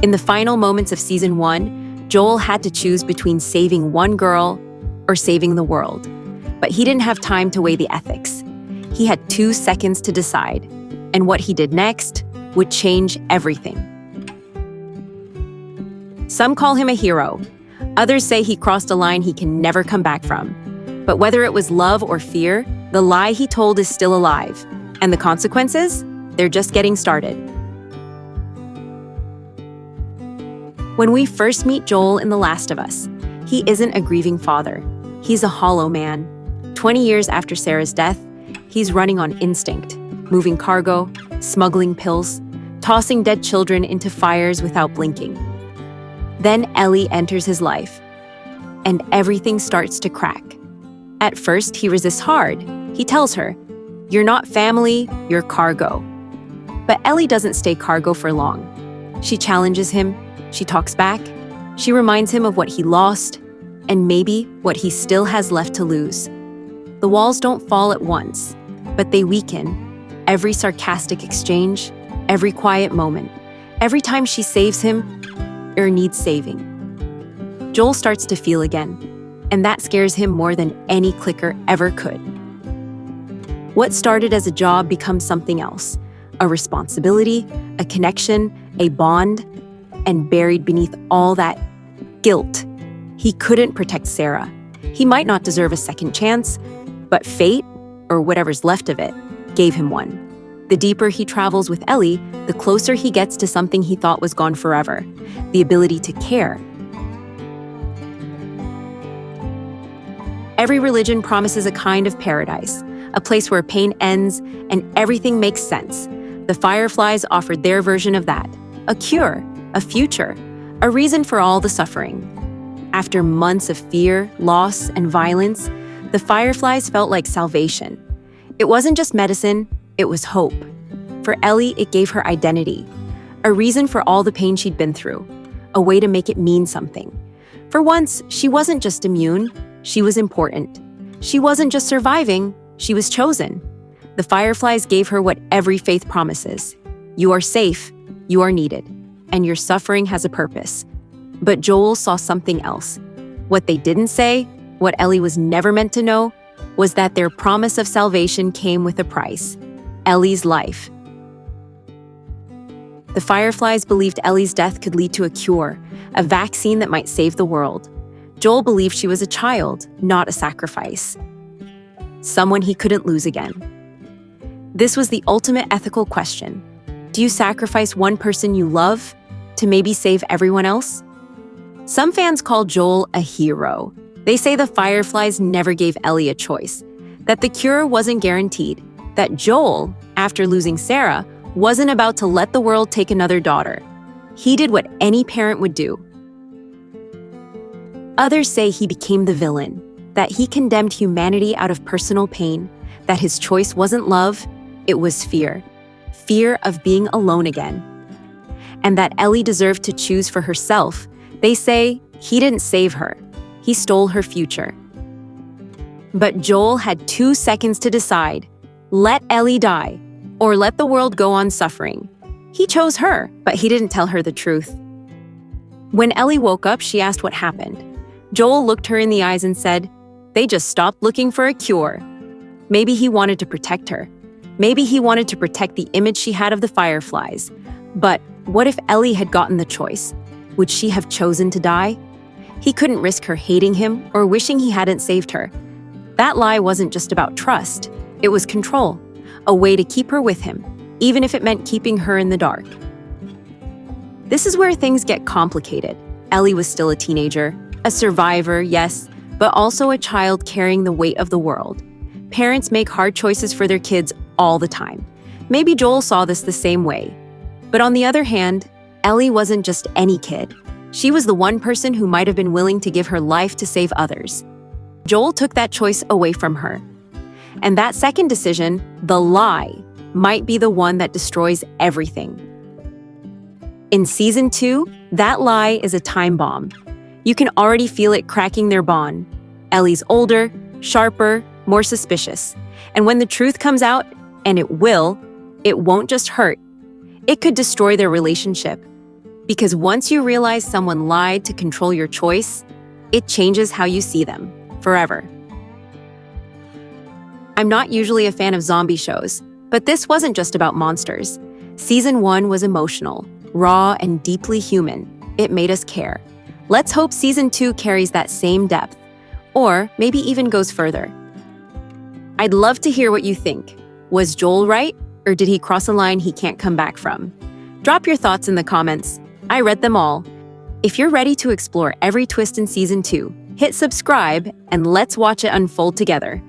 In the final moments of Season 1, Joel had to choose between saving one girl or saving the world. But he didn't have time to weigh the ethics. He had 2 seconds to decide, and what he did next would change everything. Some call him a hero. Others say he crossed a line he can never come back from. But whether it was love or fear, the lie he told is still alive. And the consequences? They're just getting started. When we first meet Joel in The Last of Us, he isn't a grieving father. He's a hollow man. 20 years after Sarah's death, he's running on instinct, moving cargo, smuggling pills, tossing dead children into fires without blinking. Then Ellie enters his life, and everything starts to crack. At first, he resists hard. He tells her, "You're not family, you're cargo." But Ellie doesn't stay cargo for long. She challenges him, she talks back, she reminds him of what he lost, and maybe what he still has left to lose. The walls don't fall at once, but they weaken. Every sarcastic exchange, every quiet moment, every time she saves him or needs saving. Joel starts to feel again, and that scares him more than any clicker ever could. What started as a job becomes something else, a responsibility, a connection, a bond, and buried beneath all that, guilt. He couldn't protect Sarah. He might not deserve a second chance, but fate, or whatever's left of it, gave him one. The deeper he travels with Ellie, the closer he gets to something he thought was gone forever, the ability to care. Every religion promises a kind of paradise, a place where pain ends and everything makes sense. The Fireflies offered their version of that, a cure, a future, a reason for all the suffering. After months of fear, loss, and violence, the Fireflies felt like salvation. It wasn't just medicine, it was hope. For Ellie, it gave her identity, a reason for all the pain she'd been through, a way to make it mean something. For once, she wasn't just immune, she was important. She wasn't just surviving, she was chosen. The Fireflies gave her what every faith promises. You are safe, you are needed, and your suffering has a purpose. But Joel saw something else. What they didn't say, what Ellie was never meant to know, was that their promise of salvation came with a price: Ellie's life. The Fireflies believed Ellie's death could lead to a cure, a vaccine that might save the world. Joel believed she was a child, not a sacrifice. Someone he couldn't lose again. This was the ultimate ethical question. Do you sacrifice one person you love to maybe save everyone else? Some fans call Joel a hero. They say the Fireflies never gave Ellie a choice, that the cure wasn't guaranteed, that Joel, after losing Sarah, wasn't about to let the world take another daughter. He did what any parent would do. Others say he became the villain, that he condemned humanity out of personal pain, that his choice wasn't love, it was fear. Fear of being alone again. And that Ellie deserved to choose for herself. They say he didn't save her. He stole her future. But Joel had 2 seconds to decide. Let Ellie die, or let the world go on suffering. He chose her, but he didn't tell her the truth. When Ellie woke up, she asked what happened. Joel looked her in the eyes and said, "They just stopped looking for a cure." Maybe he wanted to protect her. Maybe he wanted to protect the image she had of the Fireflies. But what if Ellie had gotten the choice? Would she have chosen to die? He couldn't risk her hating him or wishing he hadn't saved her. That lie wasn't just about trust. It was control, a way to keep her with him, even if it meant keeping her in the dark. This is where things get complicated. Ellie was still a teenager, a survivor, yes, but also a child carrying the weight of the world. Parents make hard choices for their kids all the time. Maybe Joel saw this the same way. But on the other hand, Ellie wasn't just any kid. She was the one person who might have been willing to give her life to save others. Joel took that choice away from her. And that second decision, the lie, might be the one that destroys everything. In Season 2, that lie is a time bomb. You can already feel it cracking their bond. Ellie's older, sharper, more suspicious. And when the truth comes out, and it won't just hurt. It could destroy their relationship. Because once you realize someone lied to control your choice, it changes how you see them, forever. I'm not usually a fan of zombie shows, but this wasn't just about monsters. Season 1 was emotional, raw, and deeply human. It made us care. Let's hope Season 2 carries that same depth, or maybe even goes further. I'd love to hear what you think. Was Joel right, or did he cross a line he can't come back from? Drop your thoughts in the comments. I read them all. If you're ready to explore every twist in Season 2, hit subscribe and let's watch it unfold together.